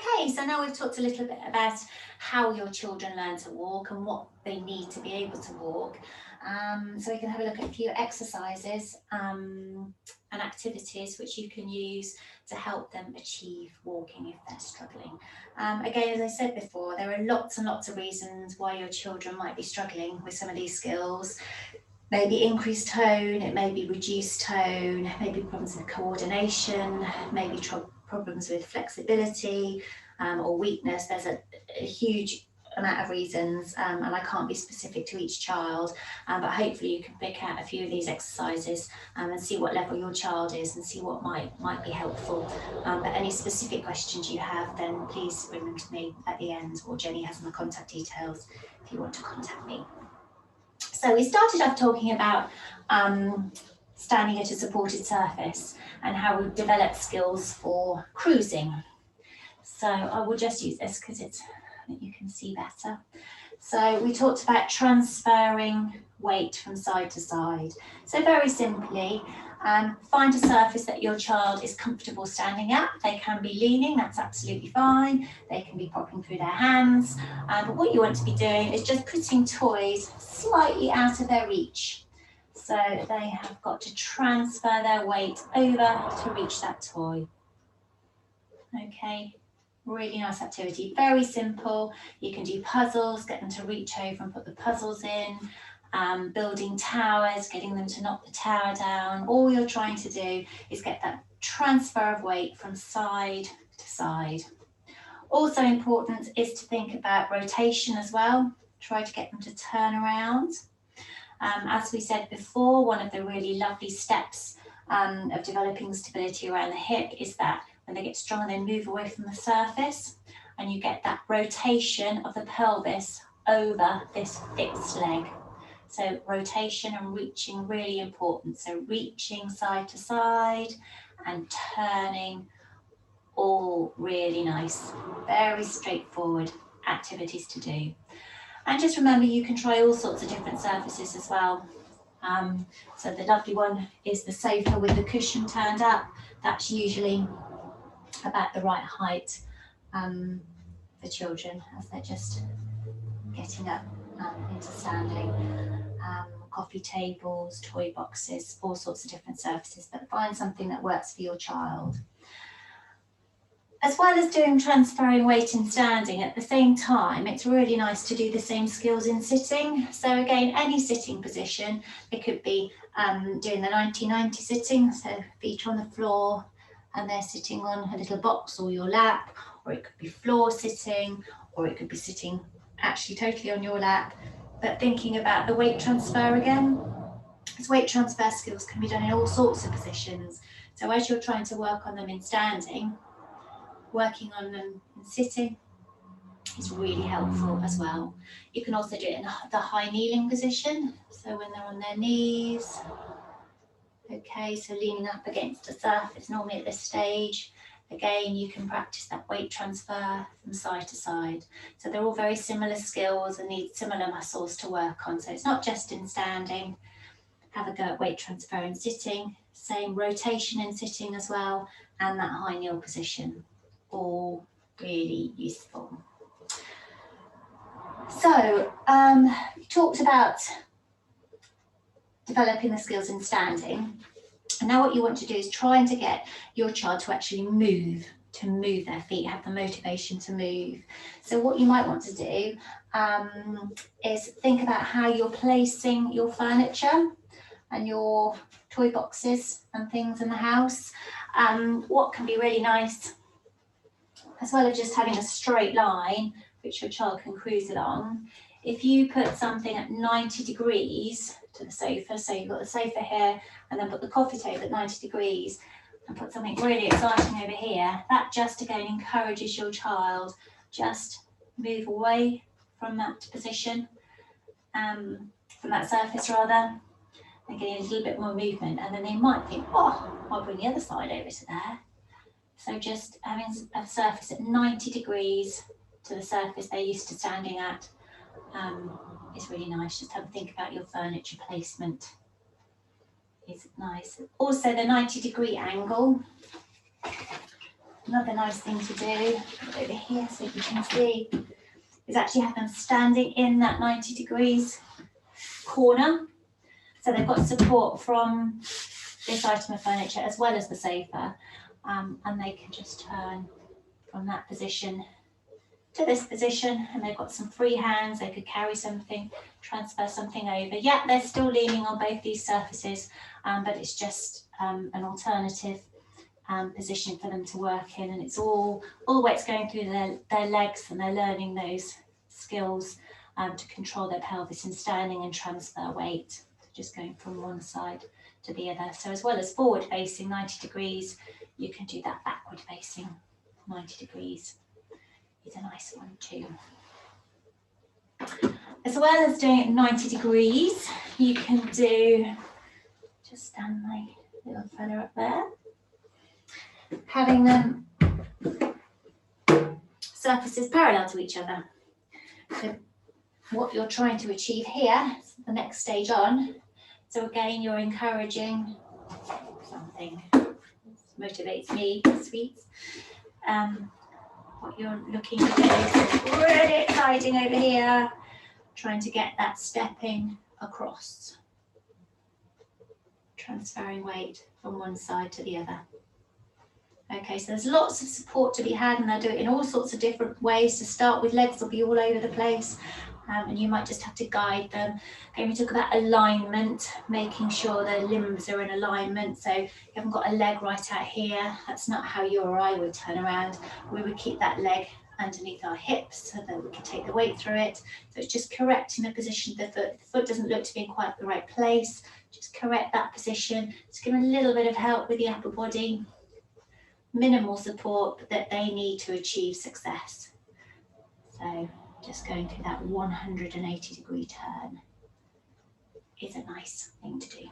Okay, so now we've talked a little bit about how your children learn to walk and what they need to be able to walk. So we can have a look at a few exercises and activities which you can use to help them achieve walking if they're struggling. Again, as I said before, there are lots and lots of reasons why your children might be struggling with some of these skills. Maybe increased tone, it may be reduced tone, maybe problems with coordination, maybe problems with flexibility or weakness. There's a huge amount of reasons and I can't be specific to each child, but hopefully you can pick out a few of these exercises and see what level your child is and see what might be helpful. But any specific questions you have, then please bring them to me at the end, or Jenny has my contact details if you want to contact me. So we started off talking about standing at a supported surface and how we develop skills for cruising. So I will just use this because you can see better. So we talked about transferring weight from side to side. So very simply, find a surface that your child is comfortable standing at. They can be leaning, that's absolutely fine. They can be popping through their hands. But what you want to be doing is just putting toys slightly out of their reach. So they have got to transfer their weight over to reach that toy. Okay, really nice activity, very simple. You can do puzzles, get them to reach over and put the puzzles in. Building towers, getting them to knock the tower down. All you're trying to do is get that transfer of weight from side to side. Also important is to think about rotation as well. Try to get them to turn around. As we said before, one of the really lovely steps of developing stability around the hip is that when they get strong, they move away from the surface and you get that rotation of the pelvis over this fixed leg. So rotation and reaching, really important. So reaching side to side and turning, all really nice. Very straightforward activities to do. And just remember, you can try all sorts of different surfaces as well. So the lovely one is the sofa with the cushion turned up. That's usually about the right height for children as they're just getting up into standing. Coffee tables, toy boxes, all sorts of different surfaces, but find something that works for your child. As well as doing transferring weight in standing, at the same time, it's really nice to do the same skills in sitting. So again, any sitting position, it could be doing the 90-90 sitting, so feet on the floor and they're sitting on a little box or your lap, or it could be floor sitting, or it could be sitting actually totally on your lap. But thinking about the weight transfer again, because weight transfer skills can be done in all sorts of positions. So as you're trying to work on them in standing, working on them in sitting is really helpful as well. You can also do it in the high kneeling position. So when they're on their knees, okay, so leaning up against a surface normally at this stage. Again, you can practice that weight transfer from side to side. So they're all very similar skills and need similar muscles to work on. So it's not just in standing. Have a go at weight transfer in sitting, same rotation in sitting as well, and that high kneel position, all really useful. So we talked about developing the skills in standing. And now what you want to do is trying to get your child to actually move their feet, have the motivation to move. So what you might want to do is think about how you're placing your furniture and your toy boxes and things in the house. What can be really nice, as well as just having a straight line which your child can cruise along, if you put something at 90 degrees to the sofa, so you've got the sofa here and then put the coffee table at 90 degrees and put something really exciting over here, that just again encourages your child, just move away from that position, from that surface rather, and getting a little bit more movement, and then they might think, oh, I'll bring the other side over to there. So just having a surface at 90 degrees to the surface they're used to standing at is really nice. Just have a think about your furniture placement. Is nice. Also the 90-degree angle Another nice thing to do over here so you can see is actually have them standing in that 90 degrees corner. So they've got support from this item of furniture as well as the sofa, and they can just turn from that position to this position, and they've got some free hands. They could carry something, transfer something over. Yeah, they're still leaning on both these surfaces, but it's just an alternative position for them to work in, and it's all the way it's going through their legs, and they're learning those skills to control their pelvis in standing and transfer weight, just going from one side to the other. So as well as forward facing 90 degrees, you can do that backward facing 90 degrees. It's a nice one too. As well as doing it 90 degrees, you can do, just stand my little fella up there, having them surfaces parallel to each other. So what you're trying to achieve here, the next stage on, so again you're encouraging something, motivates me, sweets. What you're looking to do is really exciting over here, trying to get that stepping across, transferring weight from one side to the other. Okay, so there's lots of support to be had, and they'll do it in all sorts of different ways. To start with, legs will be all over the place, and you might just have to guide them. Okay, we talk about alignment, making sure their limbs are in alignment. So you haven't got a leg right out here. That's not how you or I would turn around. We would keep that leg underneath our hips so that we can take the weight through it. So it's just correcting the position of the foot. If the foot doesn't look to be in quite the right place, just correct that position. Just give them a little bit of help with the upper body. Minimal support that they need to achieve success. So just going through that 180 degree turn is a nice thing to do.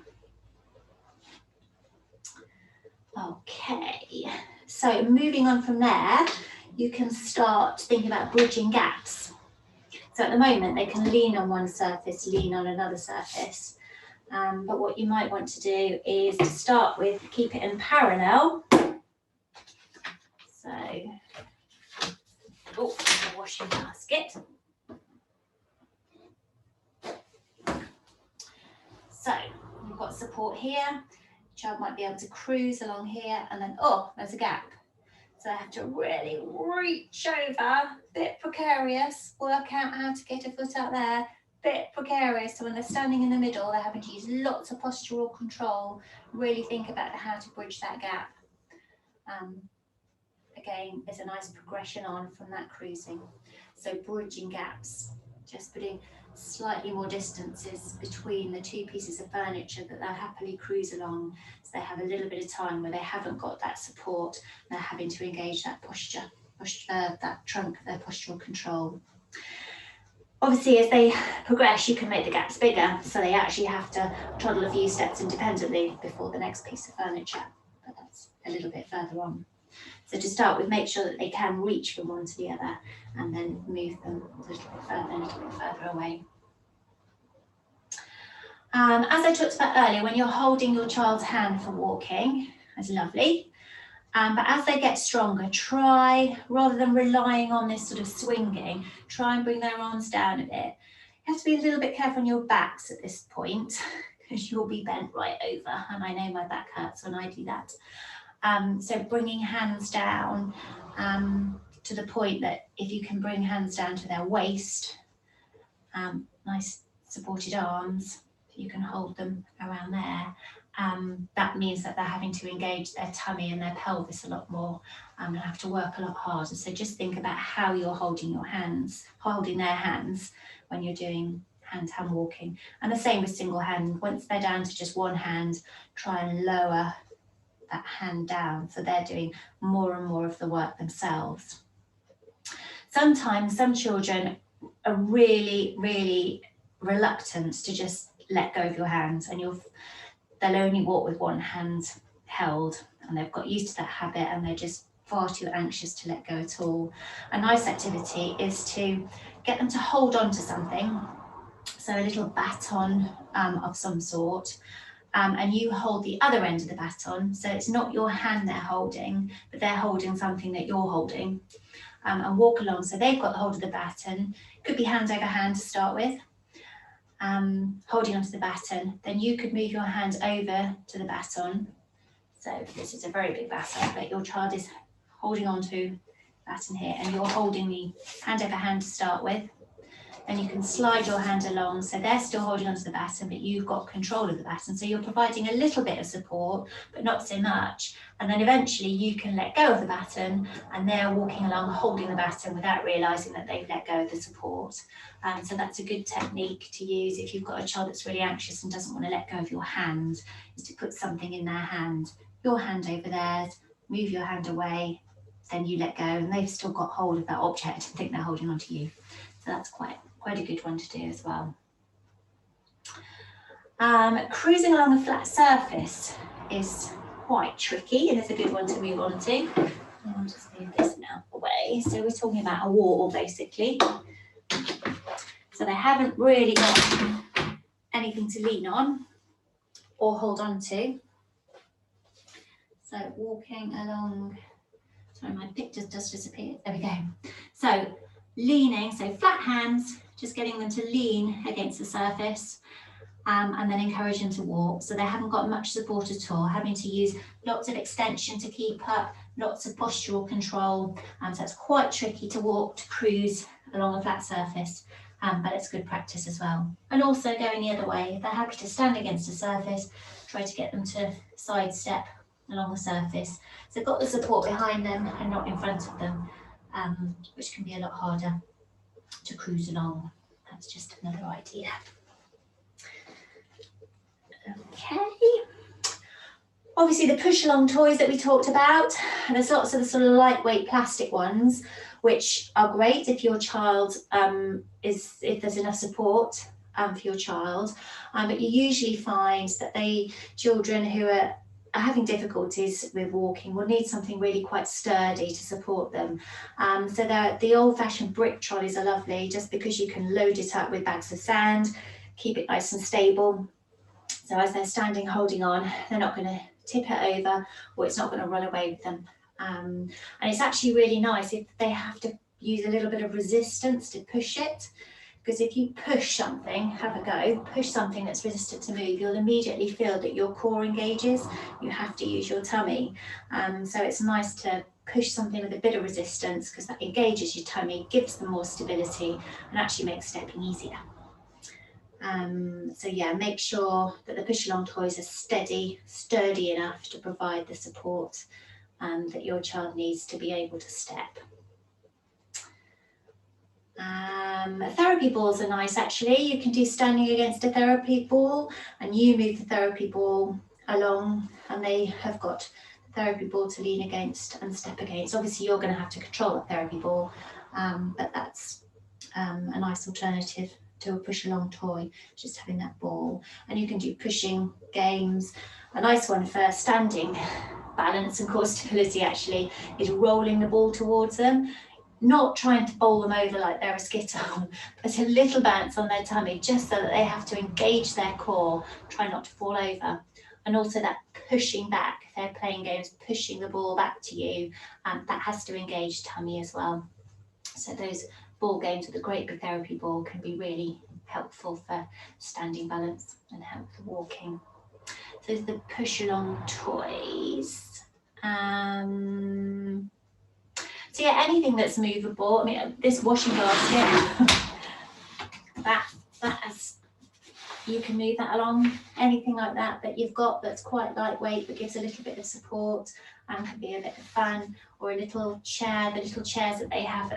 Okay, so moving on from there, you can start thinking about bridging gaps. So at the moment they can lean on one surface, lean on another surface. But what you might want to do is to start with, keep it in parallel. So, oh, the washing basket. So you've got support here. Child might be able to cruise along here, and then, oh, there's a gap. So they have to really reach over, bit precarious, work out how to get a foot out there, bit precarious. So when they're standing in the middle, they're having to use lots of postural control, really think about how to bridge that gap. Again, there's a nice progression on from that cruising. So bridging gaps, just putting slightly more distances between the two pieces of furniture that they'll happily cruise along, so they have a little bit of time where they haven't got that support, and they're having to engage that posture, that trunk, their postural control. Obviously, as they progress, you can make the gaps bigger, so they actually have to toddle a few steps independently before the next piece of furniture, but that's a little bit further on. So to start with, make sure that they can reach from one to the other, and then move them a little bit further away. As I talked about earlier, when you're holding your child's hand for walking, that's lovely. But as they get stronger, try, rather than relying on this sort of swinging, try and bring their arms down a bit. You have to be a little bit careful on your backs at this point, because you'll be bent right over, and I know my back hurts when I do that. So bringing hands down to the point that if you can bring hands down to their waist, nice supported arms, you can hold them around there. That means that they're having to engage their tummy and their pelvis a lot more, and have to work a lot harder. So just think about how you're holding your hands, holding their hands when you're doing hand-to-hand walking. And the same with single hand. Once they're down to just one hand, try and lower that hand down, so they're doing more and more of the work themselves. Sometimes some children are really, really reluctant to just let go of your hands, and they'll only walk with one hand held, and they've got used to that habit, and they're just far too anxious to let go at all. A nice activity is to get them to hold on to something, so a little baton of some sort, and you hold the other end of the baton. So it's not your hand they're holding, but they're holding something that you're holding, and walk along. So they've got the hold of the baton. Could be hand over hand to start with, holding onto the baton. Then you could move your hand over to the baton. So this is a very big baton, but your child is holding onto the baton here, and you're holding the hand over hand to start with. Then you can slide your hand along, so they're still holding onto the baton, but you've got control of the baton. So you're providing a little bit of support, but not so much. And then eventually you can let go of the baton, and they're walking along holding the baton without realising that they've let go of the support. So that's a good technique to use if you've got a child that's really anxious and doesn't want to let go of your hand, is to put something in their hand, your hand over theirs, move your hand away, then you let go, and they've still got hold of that object and think they're holding onto you. So that's quite a good one to do as well. Cruising along a flat surface is quite tricky, and it's a good one to move on to. I'll just move this now away. So we're talking about a wall, basically. So they haven't really got anything to lean on or hold on to. So walking along, sorry, my picture just disappeared. There we go. So leaning, so flat hands, just getting them to lean against the surface, and then encourage them to walk. So they haven't got much support at all, having to use lots of extension to keep up, lots of postural control. So it's quite tricky to walk, to cruise along a flat surface, but it's good practice as well. And also going the other way, if they're happy to stand against a surface, try to get them to sidestep along the surface. So got the support behind them and not in front of them, which can be a lot harder to cruise along. That's just another idea. Okay. Obviously the push along toys that we talked about, and there's lots of the sort of lightweight plastic ones, which are great if your child if there's enough support for your child, but you usually find that children who are having difficulties with walking will need something really quite sturdy to support them. So the old-fashioned brick trolleys are lovely, just because you can load it up with bags of sand, keep it nice and stable. So as they're standing holding on, they're not going to tip it over, or it's not going to run away with them. And it's actually really nice if they have to use a little bit of resistance to push it. Because if you push something, have a go, push something that's resistant to move, you'll immediately feel that your core engages. You have to use your tummy. So it's nice to push something with a bit of resistance, because that engages your tummy, gives them more stability, and actually makes stepping easier. So yeah, make sure that the push along toys are sturdy enough to provide the support that your child needs to be able to step. Therapy balls are nice actually. You can do standing against a therapy ball, and you move the therapy ball along, and they have got the therapy ball to lean against and step against. Obviously you're going to have to control the therapy ball, but that's a nice alternative to a push along toy, just having that ball. And you can do pushing games. A nice one for standing balance and core stability actually is rolling the ball towards them. Not trying to bowl them over like they're a skittle, but a little bounce on their tummy, just so that they have to engage their core, try not to fall over. And also that pushing back, if they're playing games, pushing the ball back to you, that has to engage tummy as well. So those ball games with a great big therapy ball can be really helpful for standing balance and help for walking. So those are the push along toys. So yeah, anything that's movable. I mean, this washing basket, you can move that along. Anything like that you've got that's quite lightweight but gives a little bit of support and can be a bit of fun. Or a little chair, the little chairs that they have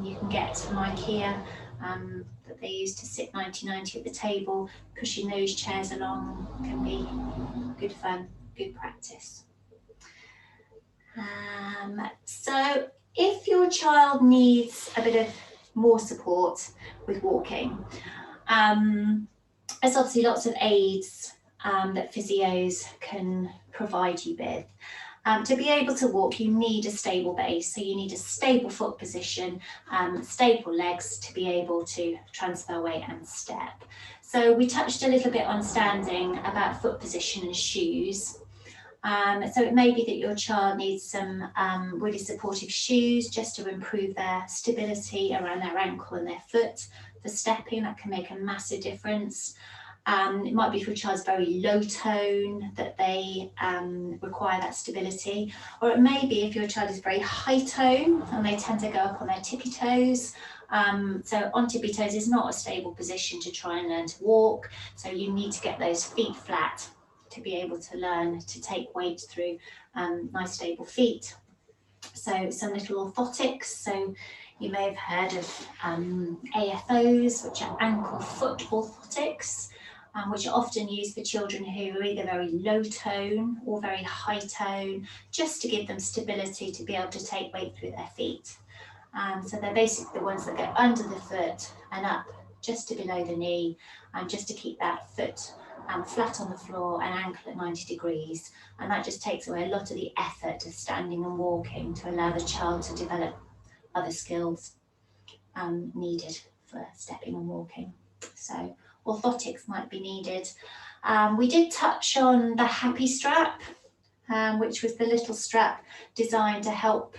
you can get from IKEA, that they use to sit 90-90 at the table. Pushing those chairs along can be good fun, good practice. So if your child needs a bit of more support with walking, there's obviously lots of aids that physios can provide you with. To be able to walk, you need a stable base. So you need a stable foot position, stable legs to be able to transfer weight and step. So we touched a little bit on standing, about foot position and shoes. So it may be that your child needs some really supportive shoes just to improve their stability around their ankle and their foot for stepping. That can make a massive difference. It might be for a child's very low tone that they require that stability, or it may be if your child is very high tone and they tend to go up on their tippy toes. So on tippy toes is not a stable position to try and learn to walk, so you need to get those feet flat to be able to learn to take weight through nice stable feet. So some little orthotics, so you may have heard of AFOs, which are ankle foot orthotics, which are often used for children who are either very low tone or very high tone, just to give them stability to be able to take weight through their feet. So they're basically the ones that go under the foot and up just to below the knee, just to keep that foot flat on the floor and ankle at 90 degrees. And that just takes away a lot of the effort of standing and walking to allow the child to develop other skills needed for stepping and walking. So orthotics might be needed. We did touch on the happy strap, which was the little strap designed to help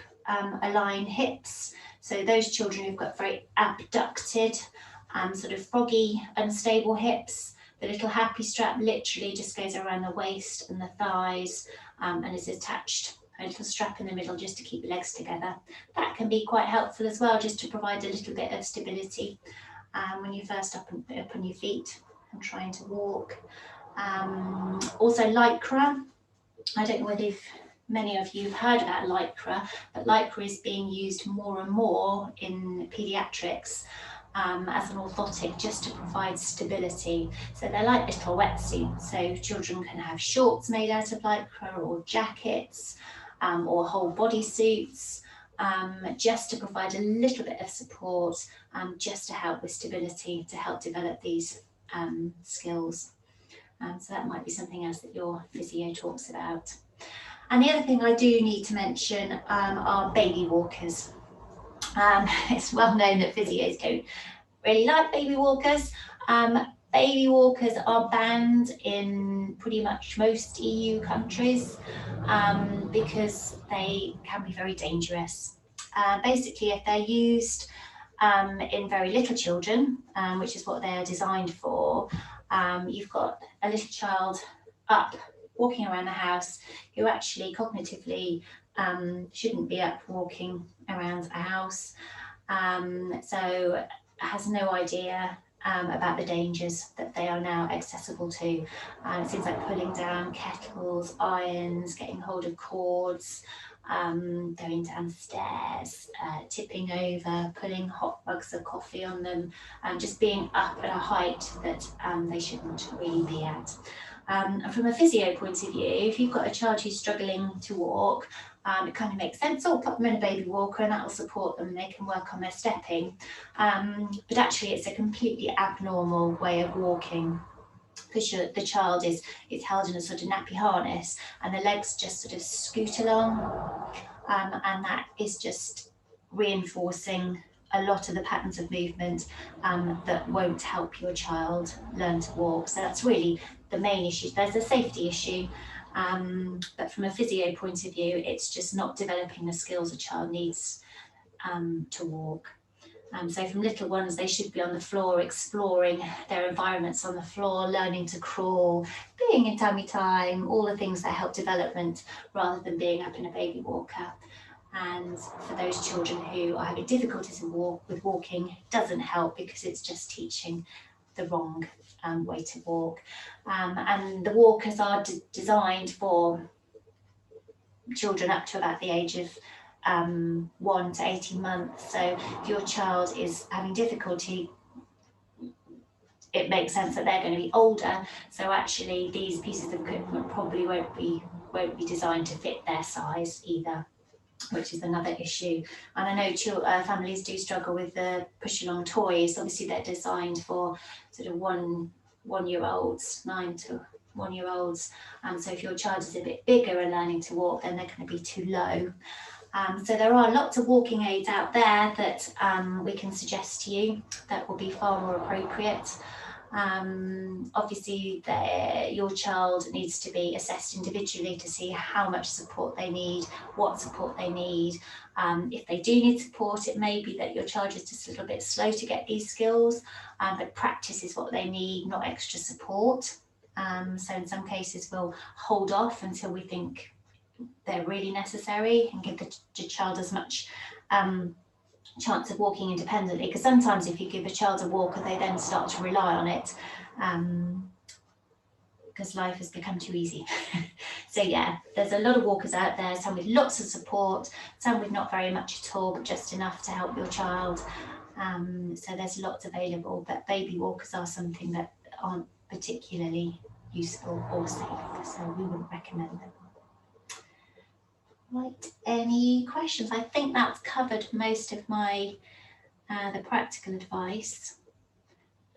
align hips. So those children who've got very abducted, sort of froggy, unstable hips, the little happy strap literally just goes around the waist and the thighs and is attached, a little strap in the middle just to keep the legs together. That can be quite helpful as well, just to provide a little bit of stability when you're first up on your feet and trying to walk. Also Lycra. I don't know whether many of you have heard about Lycra, but Lycra is being used more and more in paediatrics as an orthotic just to provide stability. So they're like little wetsuits, so children can have shorts made out of Lycra or jackets or whole body suits, just to provide a little bit of support, just to help with stability, to help develop these skills. So that might be something else that your physio talks about. And the other thing I do need to mention are baby walkers. It's well known that physios don't really like baby walkers. Baby walkers are banned in pretty much most EU countries because they can be very dangerous. Basically, if they're used in very little children, which is what they are designed for, you've got a little child up walking around the house who actually cognitively shouldn't be up walking around a house, so has no idea about the dangers that they are now accessible to. Things like pulling down kettles, irons, getting hold of cords, going downstairs, tipping over, putting hot mugs of coffee on them, just being up at a height that they shouldn't really be at. And from a physio point of view, if you've got a child who's struggling to walk, it kind of makes sense. So put them in a baby walker and that will support them and they can work on their stepping. But actually it's a completely abnormal way of walking, because the child is held in a sort of nappy harness and the legs just sort of scoot along, and that is just reinforcing a lot of the patterns of movement that won't help your child learn to walk. So that's really the main issue. There's a safety issue, but from a physio point of view, it's just not developing the skills a child needs to walk. So from little ones, they should be on the floor, exploring their environments on the floor, learning to crawl, being in tummy time, all the things that help development, rather than being up in a baby walker. And for those children who are having difficulties with walking, it doesn't help because it's just teaching the wrong way to walk. And the walkers are designed for children up to about the age of 1 to 18 months. So if your child is having difficulty, it makes sense that they're going to be older. So actually these pieces of equipment probably won't be designed to fit their size either, which is another issue. And I know families do struggle with the push along toys. Obviously they're designed for sort of one-year-olds, 9 to 1-year-olds. So if your child is a bit bigger and learning to walk, then they're going to be too low. So there are lots of walking aids out there that we can suggest to you that will be far more appropriate. Obviously, your child needs to be assessed individually to see how much support they need, what support they need. If they do need support, it may be that your child is just a little bit slow to get these skills, but practice is what they need, not extra support. So in some cases, we'll hold off until we think they're really necessary and give the child as much chance of walking independently, because sometimes if you give a child a walker, they then start to rely on it, because life has become too easy. So yeah, there's a lot of walkers out there, some with lots of support, some with not very much at all, but just enough to help your child. So there's lots available, but baby walkers are something that aren't particularly useful or safe, so we wouldn't recommend them. Right, any questions? I think that's covered most of my the practical advice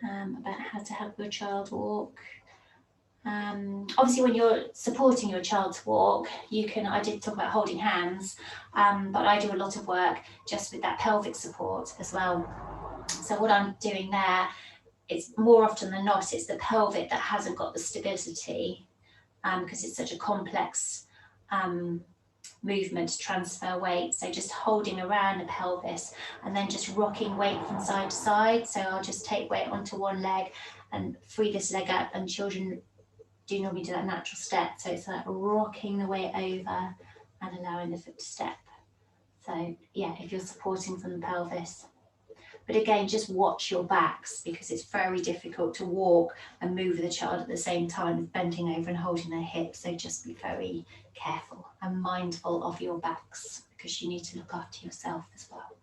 about how to help your child walk. Obviously, when you're supporting your child to walk, you can, I did talk about holding hands, but I do a lot of work just with that pelvic support as well. So what I'm doing there, it's more often than not, it's the pelvic that hasn't got the stability, because it's such a complex movement to transfer weight. So just holding around the pelvis and then just rocking weight from side to side. So I'll just take weight onto one leg and free this leg up, and children do normally do that natural step. So it's like rocking the weight over and allowing the foot to step. So yeah, if you're supporting from the pelvis. But again, just watch your backs, because it's very difficult to walk and move the child at the same time as bending over and holding their hips. So just be very careful and mindful of your backs, because you need to look after yourself as well.